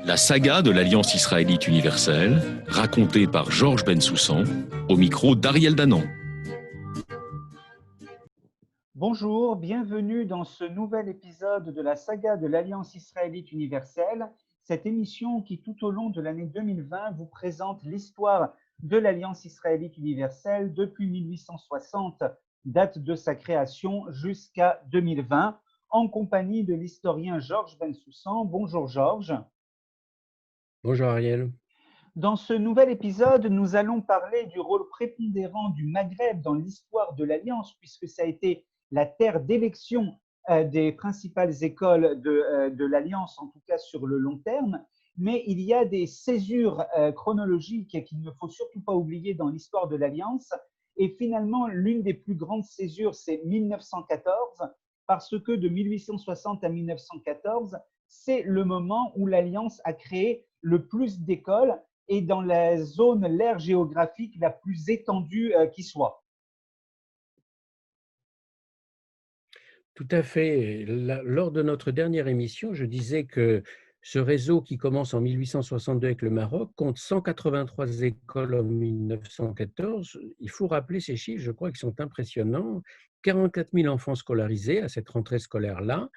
La saga de l'Alliance israélite universelle, racontée par Georges Bensoussan, au micro d'Ariel Danan. Bonjour, bienvenue dans ce nouvel épisode de la saga de l'Alliance israélite universelle, cette émission qui tout au long de l'année 2020 vous présente l'histoire de l'Alliance israélite universelle depuis 1860, date de sa création, jusqu'à 2020, en compagnie de l'historien Georges Bensoussan. Bonjour Georges. Bonjour Ariel. Dans ce nouvel épisode, nous allons parler du rôle prépondérant du Maghreb dans l'histoire de l'Alliance, puisque ça a été la terre d'élection des principales écoles de l'Alliance, en tout cas sur le long terme. Mais il y a des césures chronologiques qu'il ne faut surtout pas oublier dans l'histoire de l'Alliance. Et finalement, l'une des plus grandes césures, c'est 1914, parce que de 1860 à 1914, c'est le moment où l'Alliance a créé le plus d'écoles et dans la zone, l'aire géographique la plus étendue qui soit. Tout à fait. Lors de notre dernière émission, je disais que ce réseau qui commence en 1862 avec le Maroc compte 183 écoles en 1914. Il faut rappeler ces chiffres, je crois qu'ils sont impressionnants. 44 000 enfants scolarisés à cette rentrée scolaire-là.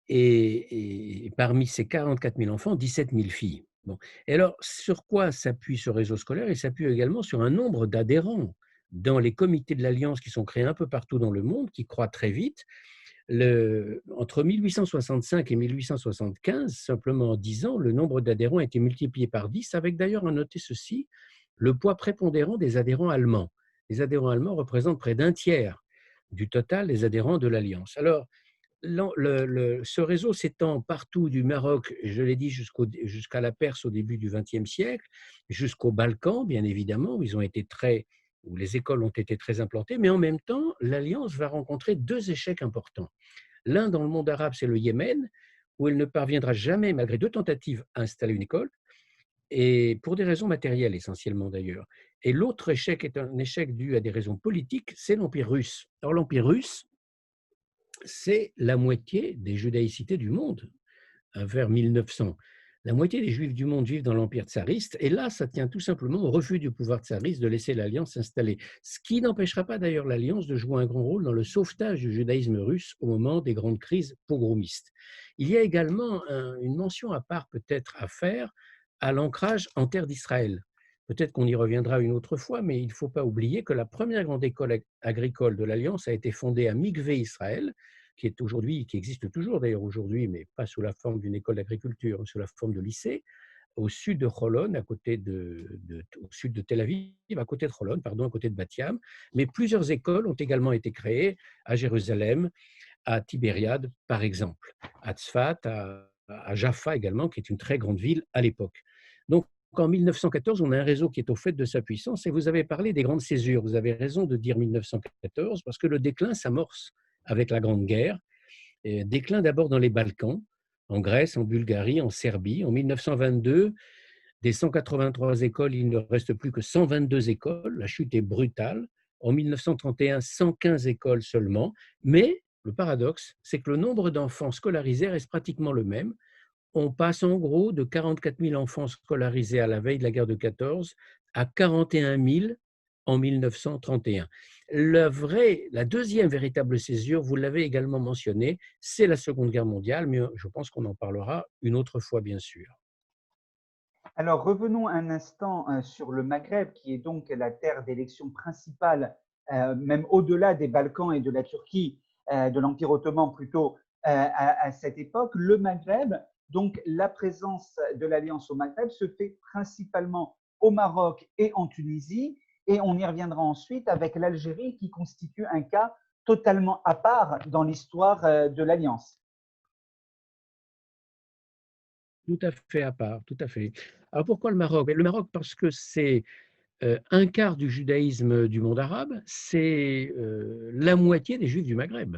Et parmi ces 44 000 enfants, 17 000 filles. Bon. Et alors, sur quoi s'appuie ce réseau scolaire? Il s'appuie également sur un nombre d'adhérents dans les comités de l'Alliance qui sont créés un peu partout dans le monde, qui croît très vite. Entre 1865 et 1875, simplement en 10 ans, le nombre d'adhérents a été multiplié par 10, avec d'ailleurs à noter ceci, le poids prépondérant des adhérents allemands. Les adhérents allemands représentent près d'un tiers du total des adhérents de l'Alliance. Alors, ce réseau s'étend partout du Maroc, je l'ai dit, jusqu'à la Perse au début du XXe siècle, jusqu'aux Balkans, bien évidemment, où les écoles ont été très implantées, mais en même temps, l'Alliance va rencontrer deux échecs importants. L'un dans le monde arabe, c'est le Yémen, où elle ne parviendra jamais, malgré deux tentatives, à installer une école, et pour des raisons matérielles essentiellement d'ailleurs. Et l'autre échec est un échec dû à des raisons politiques, c'est l'Empire russe. Alors l'Empire russe, c'est la moitié des judaïcités du monde, vers 1900. La moitié des juifs du monde vivent dans l'empire tsariste, et là, ça tient tout simplement au refus du pouvoir tsariste de laisser l'Alliance s'installer. Ce qui n'empêchera pas d'ailleurs l'Alliance de jouer un grand rôle dans le sauvetage du judaïsme russe au moment des grandes crises pogromistes. Il y a également une mention à part peut-être à faire à l'ancrage en terre d'Israël. Peut-être qu'on y reviendra une autre fois, mais il ne faut pas oublier que la première grande école agricole de l'Alliance a été fondée à Mikvé Israël, qui existe toujours d'ailleurs aujourd'hui, mais pas sous la forme d'une école d'agriculture, sous la forme de lycée, au sud de Holon, au sud de Tel Aviv, à côté de Holon, à côté de Bat-Yam. Mais plusieurs écoles ont également été créées à Jérusalem, à Tibériade, par exemple, à Tzfat, à Jaffa également, qui est une très grande ville à l'époque. Donc, en 1914, on a un réseau qui est au fait de sa puissance, et vous avez parlé des grandes césures. Vous avez raison de dire 1914, parce que le déclin s'amorce avec la Grande Guerre. Déclin d'abord dans les Balkans, en Grèce, en Bulgarie, en Serbie. En 1922, des 183 écoles, il ne reste plus que 122 écoles. La chute est brutale. En 1931, 115 écoles seulement. Mais le paradoxe, c'est que le nombre d'enfants scolarisés reste pratiquement le même. On passe en gros de 44 000 enfants scolarisés à la veille de la guerre de 14 à 41 000 en 1931. La deuxième véritable césure, vous l'avez également mentionné, c'est la Seconde Guerre mondiale, mais je pense qu'on en parlera une autre fois, bien sûr. Alors revenons un instant sur le Maghreb, qui est donc la terre d'élection principale, même au-delà des Balkans et de la Turquie, de l'Empire ottoman plutôt, à cette époque. Le Maghreb, donc la présence de l'Alliance au Maghreb se fait principalement au Maroc et en Tunisie, et on y reviendra ensuite avec l'Algérie qui constitue un cas totalement à part dans l'histoire de l'Alliance. Tout à fait à part, tout à fait. Alors pourquoi le Maroc? Le Maroc parce que c'est un quart du judaïsme du monde arabe, c'est la moitié des juifs du Maghreb.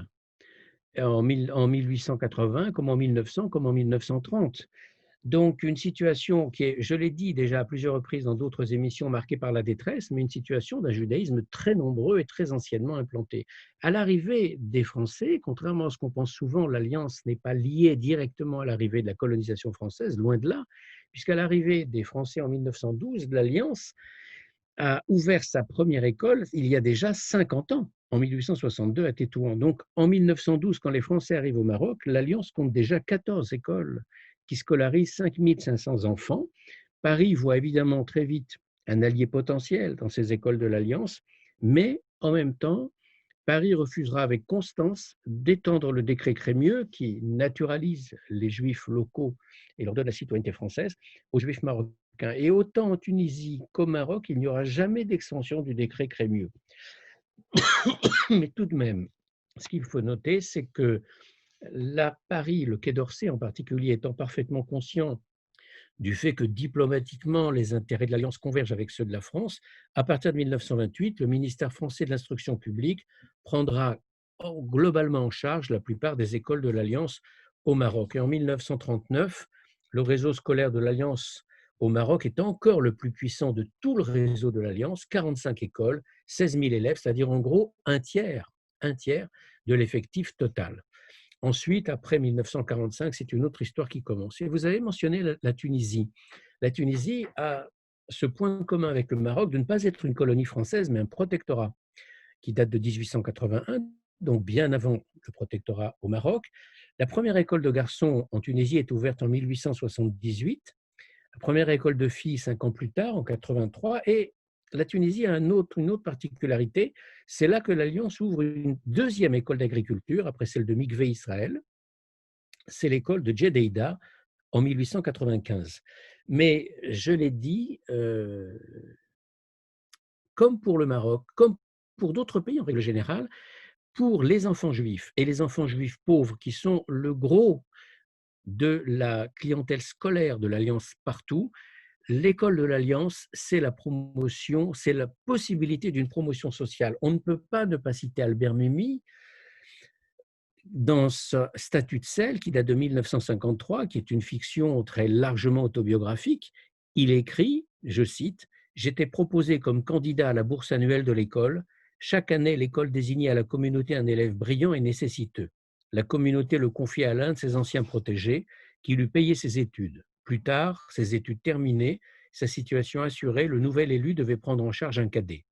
En 1880, comme en 1900, comme en 1930. Donc, une situation qui est, je l'ai dit déjà à plusieurs reprises dans d'autres émissions, marquée par la détresse, mais une situation d'un judaïsme très nombreux et très anciennement implanté. À l'arrivée des Français, contrairement à ce qu'on pense souvent, l'alliance n'est pas liée directement à l'arrivée de la colonisation française, loin de là, puisqu'à l'arrivée des Français en 1912, l'alliance a ouvert sa première école il y a déjà 50 ans, en 1862 à Tétouan. Donc, en 1912, quand les Français arrivent au Maroc, l'Alliance compte déjà 14 écoles qui scolarisent 5500 enfants. Paris voit évidemment très vite un allié potentiel dans ces écoles de l'Alliance, mais en même temps, Paris refusera avec constance d'étendre le décret Crémieux qui naturalise les juifs locaux et leur donne la citoyenneté française aux juifs marocains. Et autant en Tunisie qu'au Maroc, il n'y aura jamais d'extension du décret Crémieux. Mais tout de même, ce qu'il faut noter, c'est que Paris, le Quai d'Orsay en particulier, étant parfaitement conscient du fait que diplomatiquement les intérêts de l'Alliance convergent avec ceux de la France, à partir de 1928, le ministère français de l'Instruction publique prendra globalement en charge la plupart des écoles de l'Alliance au Maroc. Et en 1939, le réseau scolaire de l'Alliance au Maroc est encore le plus puissant de tout le réseau de l'Alliance, 45 écoles, 16 000 élèves, c'est-à-dire en gros un tiers de l'effectif total. Ensuite, après 1945, c'est une autre histoire qui commence. Et vous avez mentionné la Tunisie. La Tunisie a ce point commun avec le Maroc de ne pas être une colonie française, mais un protectorat qui date de 1881, donc bien avant le protectorat au Maroc. La première école de garçons en Tunisie est ouverte en 1878, la première école de filles 5 ans plus tard, en 83, et la Tunisie a une autre particularité, c'est là que l'Alliance ouvre une deuxième école d'agriculture, après celle de Mikvé Israël, c'est l'école de Djeddah en 1895. Mais je l'ai dit, comme pour le Maroc, comme pour d'autres pays en règle générale, pour les enfants juifs et les enfants juifs pauvres qui sont le gros de la clientèle scolaire de l'Alliance partout, l'école de l'Alliance, c'est la promotion, c'est la possibilité d'une promotion sociale. On ne peut pas ne pas citer Albert Memmi dans ce Statut de sel qui date de 1953, qui est une fiction très largement autobiographique. Il écrit, je cite, « J'étais proposé comme candidat à la bourse annuelle de l'école. Chaque année, l'école désignait à la communauté un élève brillant et nécessiteux. La communauté le confiait à l'un de ses anciens protégés qui lui payait ses études. Plus tard, ses études terminées, sa situation assurée, le nouvel élu devait prendre en charge un cadet.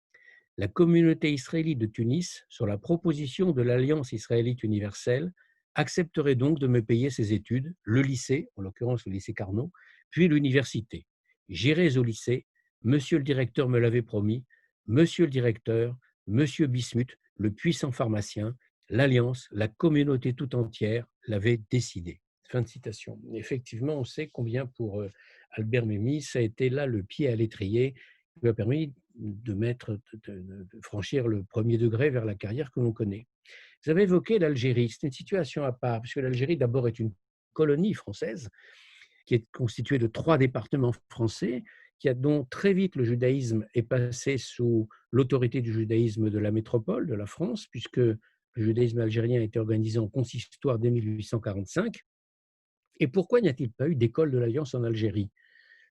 La communauté israélite de Tunis, sur la proposition de l'Alliance israélite universelle, accepterait donc de me payer ses études, le lycée, en l'occurrence le lycée Carnot, puis l'université. J'irai au lycée, monsieur le directeur me l'avait promis, monsieur le directeur, monsieur Bismuth, le puissant pharmacien, l'Alliance, la communauté tout entière l'avait décidé. » Fin de citation. Effectivement, on sait combien pour Albert Memmi, ça a été là le pied à l'étrier qui lui a permis de franchir le premier degré vers la carrière que l'on connaît. Vous avez évoqué l'Algérie, c'est une situation à part, puisque l'Algérie d'abord est une colonie française qui est constituée de 3 départements français, dont très vite le judaïsme est passé sous l'autorité du judaïsme de la métropole, de la France, puisque le judaïsme algérien a été organisé en consistoire dès 1845. Et pourquoi n'y a-t-il pas eu d'école de l'Alliance en Algérie ?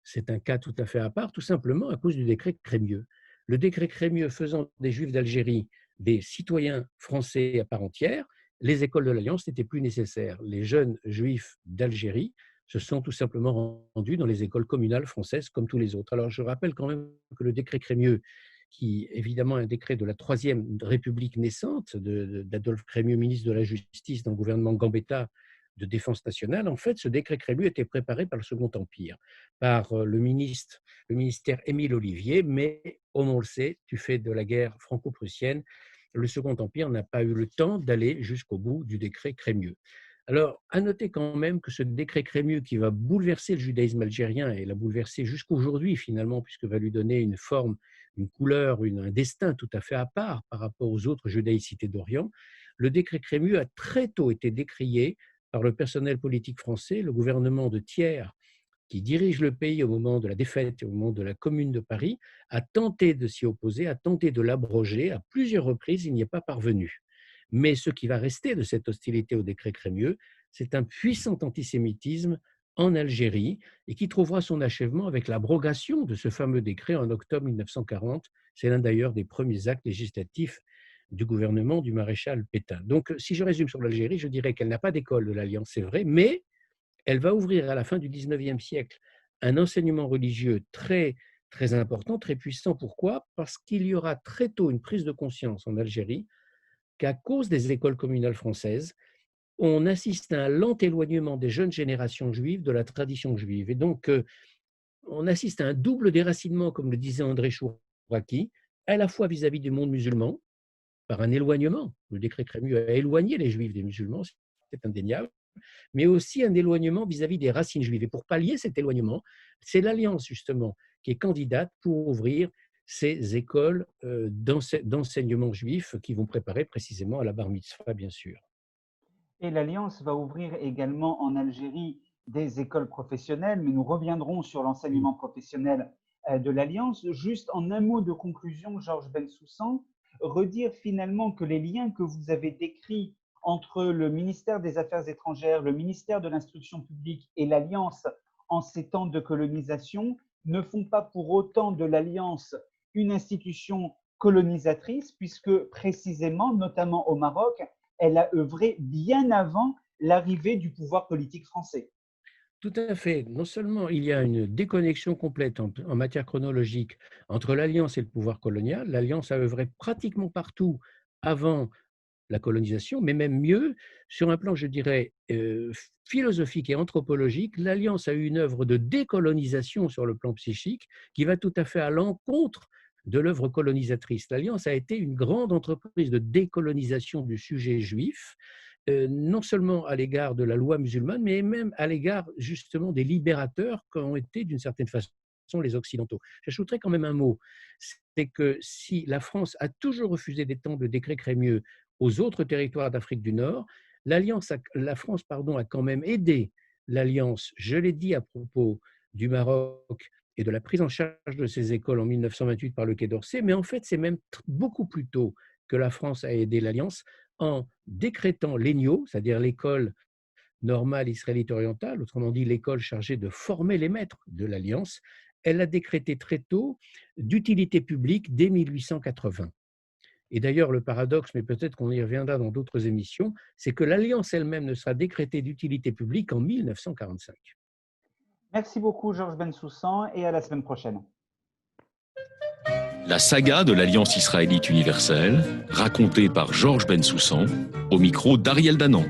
C'est un cas tout à fait à part, tout simplement à cause du décret Crémieux. Le décret Crémieux faisant des Juifs d'Algérie des citoyens français à part entière, les écoles de l'Alliance n'étaient plus nécessaires. Les jeunes Juifs d'Algérie se sont tout simplement rendus dans les écoles communales françaises comme tous les autres. Alors je rappelle quand même que le décret Crémieux, qui évidemment est un décret de la Troisième République naissante, d'Adolphe Crémieux, ministre de la Justice dans le gouvernement Gambetta, de défense nationale, en fait, ce décret Crémieux était préparé par le Second Empire, par le ministère Émile Ollivier, mais comme on le sait, du fait de la guerre franco-prussienne, le Second Empire n'a pas eu le temps d'aller jusqu'au bout du décret Crémieux. Alors, à noter quand même que ce décret Crémieux qui va bouleverser le judaïsme algérien, et l'a bouleversé jusqu'aujourd'hui finalement, puisque va lui donner une forme, une couleur, un destin tout à fait à part par rapport aux autres judaïcités d'Orient, le décret Crémieux a très tôt été décrié par le personnel politique français, le gouvernement de Thiers, qui dirige le pays au moment de la défaite et au moment de la Commune de Paris, a tenté de s'y opposer, a tenté de l'abroger. À plusieurs reprises, il n'y est pas parvenu. Mais ce qui va rester de cette hostilité au décret Crémieux, c'est un puissant antisémitisme en Algérie et qui trouvera son achèvement avec l'abrogation de ce fameux décret en octobre 1940. C'est l'un d'ailleurs des premiers actes législatifs du gouvernement du maréchal Pétain. Donc, si je résume sur l'Algérie, je dirais qu'elle n'a pas d'école de l'Alliance, c'est vrai, mais elle va ouvrir à la fin du 19e siècle un enseignement religieux très, très important, très puissant. Pourquoi? Parce qu'il y aura très tôt une prise de conscience en Algérie qu'à cause des écoles communales françaises, on assiste à un lent éloignement des jeunes générations juives de la tradition juive. Et donc, on assiste à un double déracinement, comme le disait André Chouraki, à la fois vis-à-vis du monde musulman, par un éloignement. Le décret Crémieux a éloigné les juifs des musulmans, c'est indéniable, mais aussi un éloignement vis-à-vis des racines juives. Et pour pallier cet éloignement, c'est l'Alliance, justement, qui est candidate pour ouvrir ces écoles d'enseignement juif qui vont préparer précisément à la bar mitzvah, bien sûr. Et l'Alliance va ouvrir également en Algérie des écoles professionnelles, mais nous reviendrons sur l'enseignement professionnel de l'Alliance. Juste en un mot de conclusion, Georges Bensoussan, redire finalement que les liens que vous avez décrits entre le ministère des Affaires étrangères, le ministère de l'Instruction publique et l'Alliance en ces temps de colonisation ne font pas pour autant de l'Alliance une institution colonisatrice, puisque précisément, notamment au Maroc, elle a œuvré bien avant l'arrivée du pouvoir politique français. Tout à fait. Non seulement il y a une déconnexion complète en matière chronologique entre l'Alliance et le pouvoir colonial, l'Alliance a œuvré pratiquement partout avant la colonisation, mais même mieux, sur un plan, je dirais, philosophique et anthropologique, l'Alliance a eu une œuvre de décolonisation sur le plan psychique qui va tout à fait à l'encontre de l'œuvre colonisatrice. L'Alliance a été une grande entreprise de décolonisation du sujet juif, non seulement à l'égard de la loi musulmane, mais même à l'égard justement des libérateurs qu'ont été d'une certaine façon les Occidentaux. J'ajouterais quand même un mot, c'est que si la France a toujours refusé d'étendre le décret Crémieux aux autres territoires d'Afrique du Nord, la France a quand même aidé l'Alliance, je l'ai dit à propos du Maroc et de la prise en charge de ces écoles en 1928 par le Quai d'Orsay, mais en fait, c'est même beaucoup plus tôt que la France a aidé l'Alliance en décrétant l'ENIO, c'est-à-dire l'école normale israélite orientale, autrement dit l'école chargée de former les maîtres de l'Alliance. Elle a décrété très tôt d'utilité publique dès 1880. Et d'ailleurs, le paradoxe, mais peut-être qu'on y reviendra dans d'autres émissions, c'est que l'Alliance elle-même ne sera décrétée d'utilité publique qu'en 1945. Merci beaucoup, Georges Bensoussan, et à la semaine prochaine. La saga de l'Alliance israélite universelle, racontée par Georges Bensoussan, au micro d'Ariel Danan.